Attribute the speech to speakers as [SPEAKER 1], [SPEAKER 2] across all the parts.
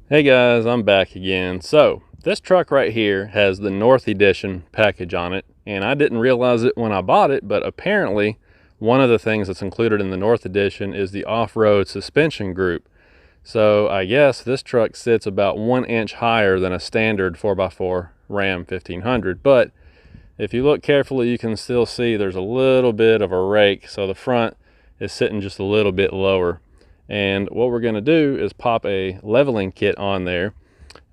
[SPEAKER 1] Hey guys, I'm back again. So this truck right here has the North Edition package on it, and I didn't realize it when I bought it, but apparently one of the things that's included in the North Edition is the off-road suspension group. So I guess this truck sits about 1 inch higher than a standard 4x4 Ram 1500, but if you look carefully you can still see there's a little bit of a rake, so the front is sitting just a little bit lower. And what we're going to do is pop a leveling kit on there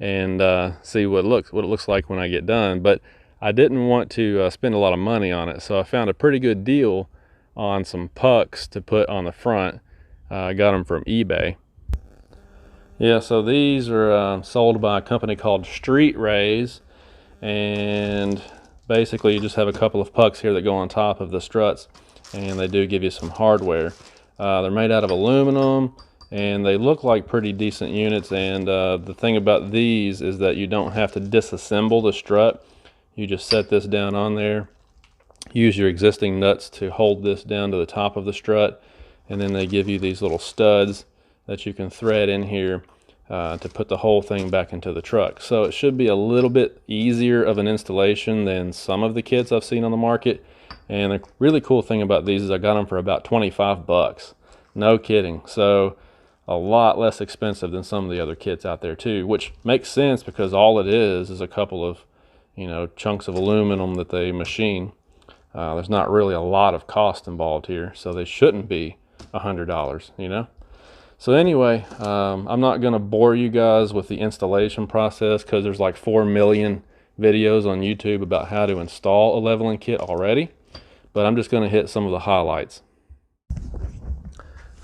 [SPEAKER 1] and see what it looks like when I get done. But I didn't want to spend a lot of money on it, so I found a pretty good deal on some pucks to put on the front. I got them from eBay. Yeah, so these are sold by a company called Street Rays, and basically you just have a couple of pucks here that go on top of the struts, and they do give you some hardware. They're made out of aluminum and they look like pretty decent units, and the thing about these is that you don't have to disassemble the strut. You just set this down on there, use your existing nuts to hold this down to the top of the strut, and then they give you these little studs that you can thread in here to put the whole thing back into the truck. So it should be a little bit easier of an installation than some of the kits I've seen on the market. And the really cool thing about these is I got them for about 25 bucks. No kidding. So a lot less expensive than some of the other kits out there too, which makes sense because all it is a couple of, chunks of aluminum that they machine. There's not really a lot of cost involved here, so they shouldn't be $100, So anyway, I'm not going to bore you guys with the installation process because there's like 4 million videos on YouTube about how to install a leveling kit already. But I'm just going to hit some of the highlights.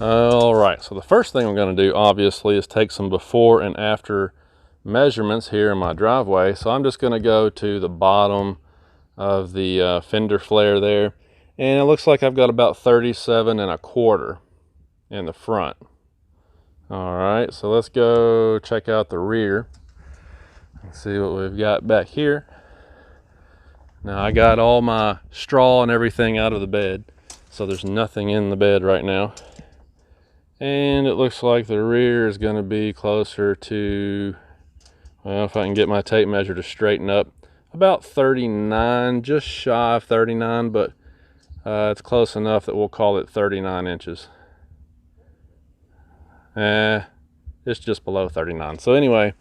[SPEAKER 1] All right, so the first thing I'm going to do obviously is take some before and after measurements here in my driveway. So I'm just going to go to the bottom of the fender flare there, and it looks like I've got about 37.25 in the front. All right, so let's go check out the rear and see what we've got back here. Now I got all my straw and everything out of the bed, so there's nothing in the bed right now. And it looks like the rear is going to be closer to, well, if I can get my tape measure to straighten up, about 39, just shy of 39, but it's close enough that we'll call it 39 inches. It's just below 39. So anyway,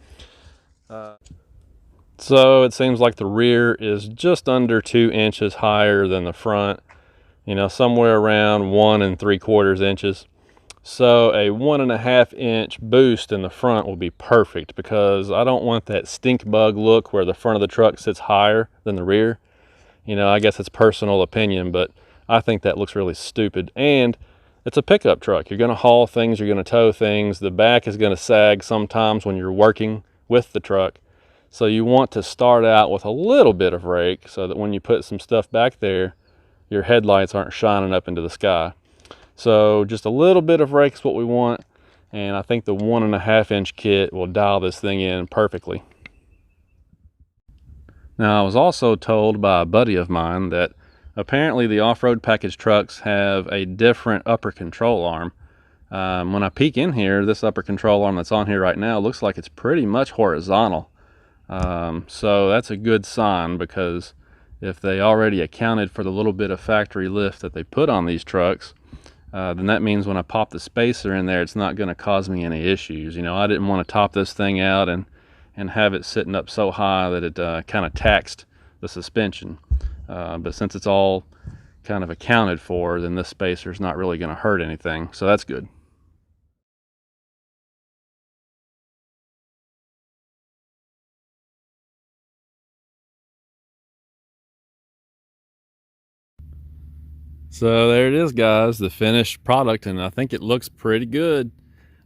[SPEAKER 1] so it seems like the rear is just under 2 inches higher than the front, somewhere around 1 3/4 inches. So a 1.5 inch boost in the front will be perfect because I don't want that stink bug look where the front of the truck sits higher than the rear. I guess it's personal opinion, but I think that looks really stupid. And it's a pickup truck. You're going to haul things, you're going to tow things. The back is going to sag sometimes when you're working with the truck. So you want to start out with a little bit of rake so that when you put some stuff back there, your headlights aren't shining up into the sky. So just a little bit of rake is what we want, and I think the 1.5 inch kit will dial this thing in perfectly. Now I was also told by a buddy of mine that apparently the off-road package trucks have a different upper control arm. When I peek in here, this upper control arm that's on here right now looks like it's pretty much horizontal. So that's a good sign, because if they already accounted for the little bit of factory lift that they put on these trucks, then that means when I pop the spacer in there, it's not going to cause me any issues. I didn't want to top this thing out and have it sitting up so high that it kind of taxed the suspension. But since it's all kind of accounted for, then this spacer is not really going to hurt anything, so that's good. So there it is, guys, the finished product, and I think it looks pretty good.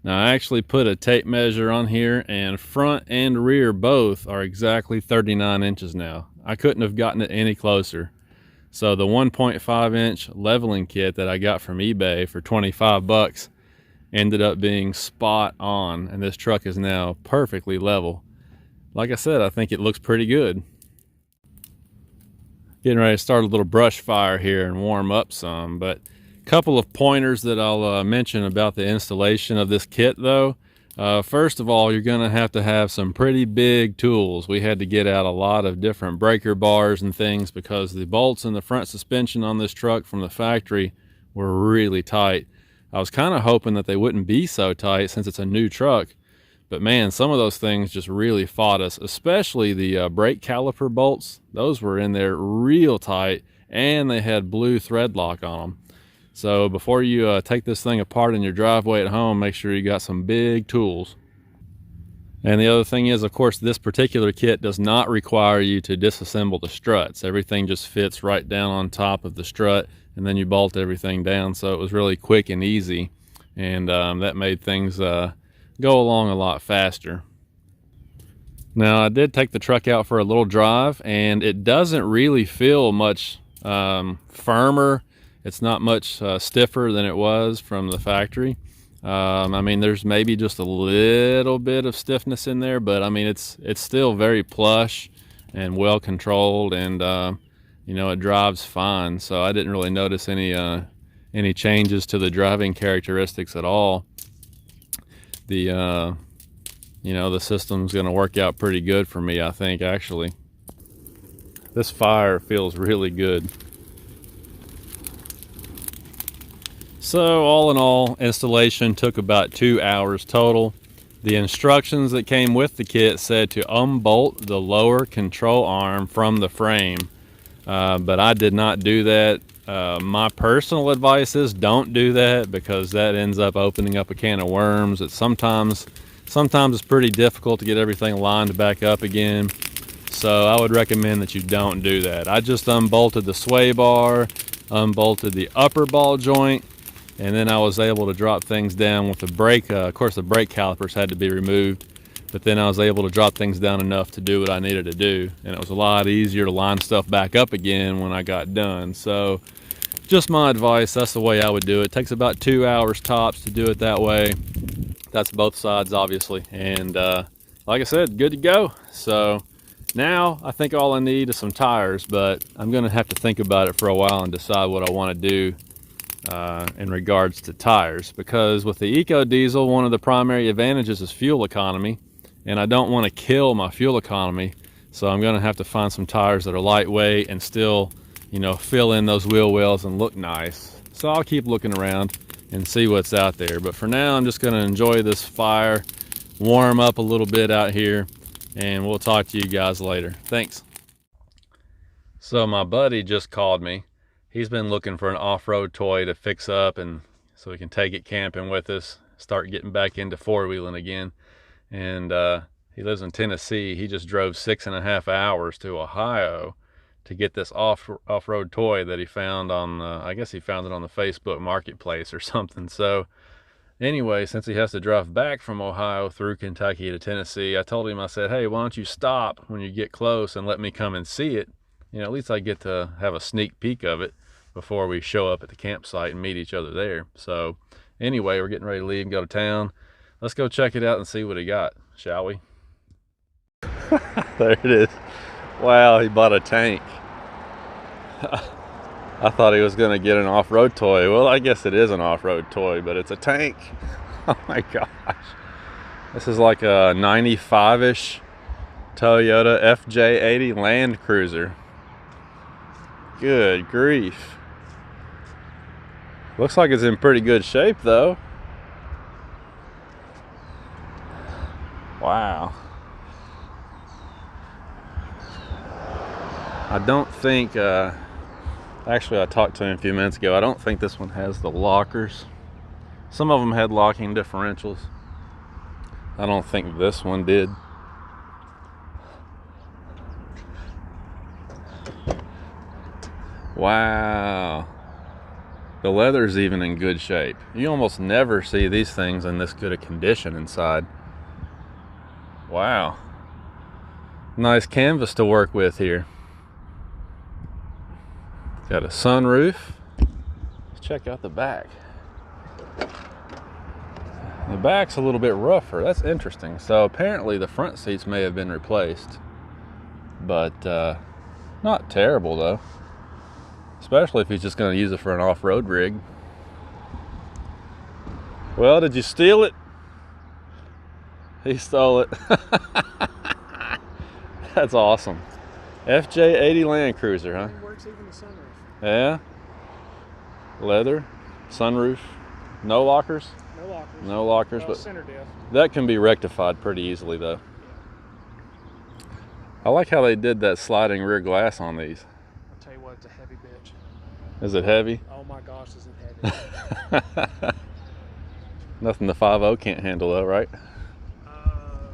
[SPEAKER 1] Now I actually put a tape measure on here, and front and rear both are exactly 39 inches now. I couldn't have gotten it any closer. So the 1.5 inch leveling kit that I got from eBay for 25 bucks ended up being spot on, and this truck is now perfectly level. Like I said, I think it looks pretty good. Getting ready to start a little brush fire here and warm up some, but a couple of pointers that I'll mention about the installation of this kit though. First of all, you're going to have some pretty big tools. We had to get out a lot of different breaker bars and things because the bolts in the front suspension on this truck from the factory were really tight. I was kind of hoping that they wouldn't be so tight since it's a new truck, but man, some of those things just really fought us, especially the brake caliper bolts. Those were in there real tight, and they had blue thread lock on them. So before you take this thing apart in your driveway at home, make sure you got some big tools. And the other thing is, of course, this particular kit does not require you to disassemble the struts. Everything just fits right down on top of the strut, and then you bolt everything down. So it was really quick and easy, and that made things go along a lot faster. Now, I did take the truck out for a little drive, and it doesn't really feel much firmer. It's not much stiffer than it was from the factory. I mean, there's maybe just a little bit of stiffness in there, but I mean, it's still very plush and well controlled, and you know, it drives fine. So I didn't really notice any changes to the driving characteristics at all. The you know, the system's going to work out pretty good for me, I think. Actually, this fire feels really good. So all in all, installation took about 2 hours total. The instructions that came with the kit said to unbolt the lower control arm from the frame, but I did not do that. My personal advice is don't do that, because that ends up opening up a can of worms. It's sometimes it's pretty difficult to get everything lined back up again. So I would recommend that you don't do that. I just unbolted the sway bar, unbolted the upper ball joint, and then I was able to drop things down with the brake. Of course, the brake calipers had to be removed, but then I was able to drop things down enough to do what I needed to do. And it was a lot easier to line stuff back up again when I got done. So just my advice, that's the way I would do it. It takes about 2 hours tops to do it that way. That's both sides, obviously. And like I said, good to go. So now I think all I need is some tires, but I'm gonna have to think about it for a while and decide what I want to do in regards to tires, because with the EcoDiesel, one of the primary advantages is fuel economy, and I don't want to kill my fuel economy. So I'm going to have to find some tires that are lightweight and still, you know, fill in those wheel wells and look nice. So I'll keep looking around and see what's out there, but for now I'm just going to enjoy this fire, warm up a little bit out here, and we'll talk to you guys later. Thanks. So my buddy just called me. He's been looking for an off-road toy to fix up, and so we can take it camping with us, start getting back into four-wheeling again. And he lives in Tennessee. He just drove 6.5 hours to Ohio to get this off-road toy that he found on, I guess he found it on the Facebook Marketplace or something. So anyway, since he has to drive back from Ohio through Kentucky to Tennessee, I told him, I said, hey, why don't you stop when you get close and let me come and see it? You know, at least I get to have a sneak peek of it before we show up at the campsite and meet each other there. So anyway, we're getting ready to leave and go to town. Let's go check it out and see what he got, shall we? There it is. Wow, he bought a tank. I thought he was going to get an off-road toy. Well, I guess it is an off-road toy, but it's a tank. Oh my gosh. This is like a 95-ish Toyota FJ80 Land Cruiser. Good grief. Looks like it's in pretty good shape though. Wow. I don't think, actually I talked to him a few minutes ago, I don't think this one has the lockers. Some of them had locking differentials. I don't think this one did. Wow. The leather's even in good shape. You almost never see these things in this good a condition inside. Wow. Nice canvas to work with here. Got a sunroof. Let's check out the back. The back's a little bit rougher. That's interesting. So apparently the front seats may have been replaced, but not terrible though. Especially if he's just going to use it for an off-road rig. Well, did you steal it? He stole it. That's awesome. FJ80 Land Cruiser, huh?
[SPEAKER 2] It works even the sunroof.
[SPEAKER 1] Yeah. Leather, sunroof, no lockers.
[SPEAKER 2] No lockers.
[SPEAKER 1] No lockers,
[SPEAKER 2] well,
[SPEAKER 1] but
[SPEAKER 2] center diff.
[SPEAKER 1] that can be rectified pretty easily, though. I like how they did that sliding rear glass on these.
[SPEAKER 2] I'll tell you what, it's a heavy bitch.
[SPEAKER 1] Is it heavy?
[SPEAKER 2] Oh my gosh, is it heavy?
[SPEAKER 1] Nothing the 5.0 can't handle, though, right?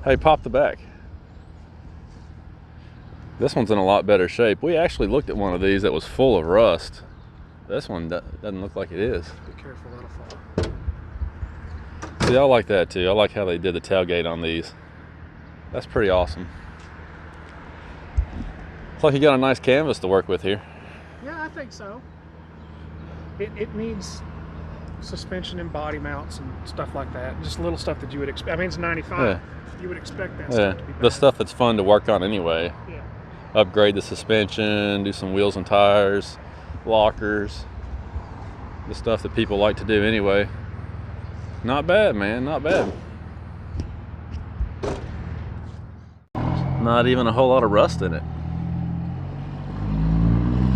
[SPEAKER 1] Hey, pop the back. This one's in a lot better shape. We actually looked at one of these that was full of rust. This one doesn't look like it is.
[SPEAKER 2] Be careful, that'll fall.
[SPEAKER 1] See, I like that too. I like how they did the tailgate on these. That's pretty awesome. Looks like you got a nice canvas to work with here.
[SPEAKER 2] Yeah, I think so. It needs suspension and body mounts and stuff like that. Just little stuff that you would expect. I mean, it's 95.
[SPEAKER 1] Yeah.
[SPEAKER 2] You would expect that stuff to be bad.
[SPEAKER 1] The stuff that's fun to work on anyway.
[SPEAKER 2] Yeah.
[SPEAKER 1] Upgrade the suspension, do some wheels and tires, lockers, the stuff that people like to do anyway. Not bad, man, not bad. Not even a whole lot of rust in it.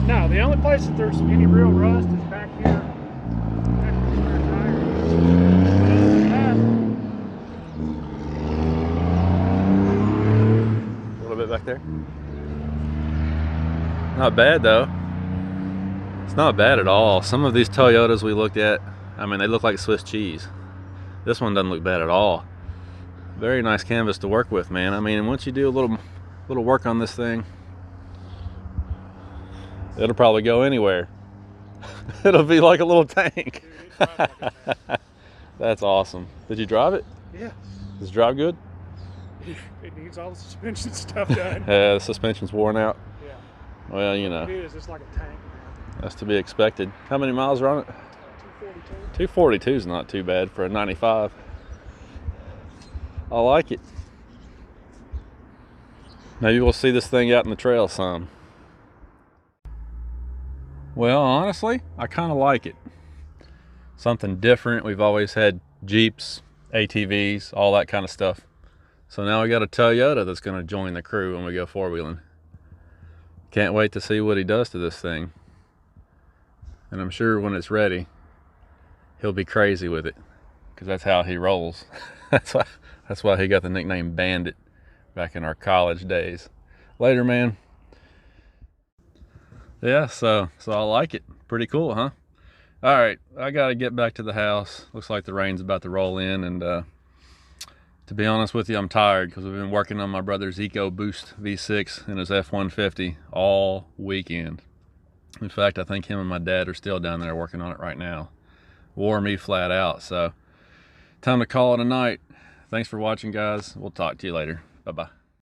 [SPEAKER 2] No, the only place that there's any real rust is back here. Back to the spare tire.
[SPEAKER 1] A little bit back there. Not bad though. It's not bad at all. Some of these Toyotas we looked at, I mean, they look like Swiss cheese. This one doesn't look bad at all. Very nice canvas to work with, man. I mean, once you do a little work on this thing, it'll probably go anywhere. It'll be like a little tank.
[SPEAKER 2] Dude, it drives like a man.
[SPEAKER 1] That's awesome. Did you drive it?
[SPEAKER 2] Yeah.
[SPEAKER 1] Does it drive good?
[SPEAKER 2] It needs all the suspension stuff done.
[SPEAKER 1] Yeah, the suspension's worn out.
[SPEAKER 2] Yeah.
[SPEAKER 1] Well, you know,
[SPEAKER 2] It is. It's like a tank, man.
[SPEAKER 1] that's to be expected. How many miles are on it?
[SPEAKER 2] 242.
[SPEAKER 1] 242 is not too bad for a 95. I like it. Maybe we'll see this thing out in the trail some. Well, honestly, I kind of like it. Something different. We've always had Jeeps, ATVs, all that kind of stuff. So now we got a Toyota that's going to join the crew when we go four-wheeling. Can't wait to see what he does to this thing. And I'm sure when it's ready, he'll be crazy with it, because that's how he rolls. That's why he got the nickname Bandit back in our college days. Later, man. Yeah, so I like it. Pretty cool, huh? All right, I got to get back to the house. Looks like the rain's about to roll in, and to be honest with you, I'm tired because we've been working on my brother's EcoBoost V6 and his F-150 all weekend. In fact, I think him and my dad are still down there working on it right now. Wore me flat out, so time to call it a night. Thanks for watching, guys. We'll talk to you later. Bye-bye.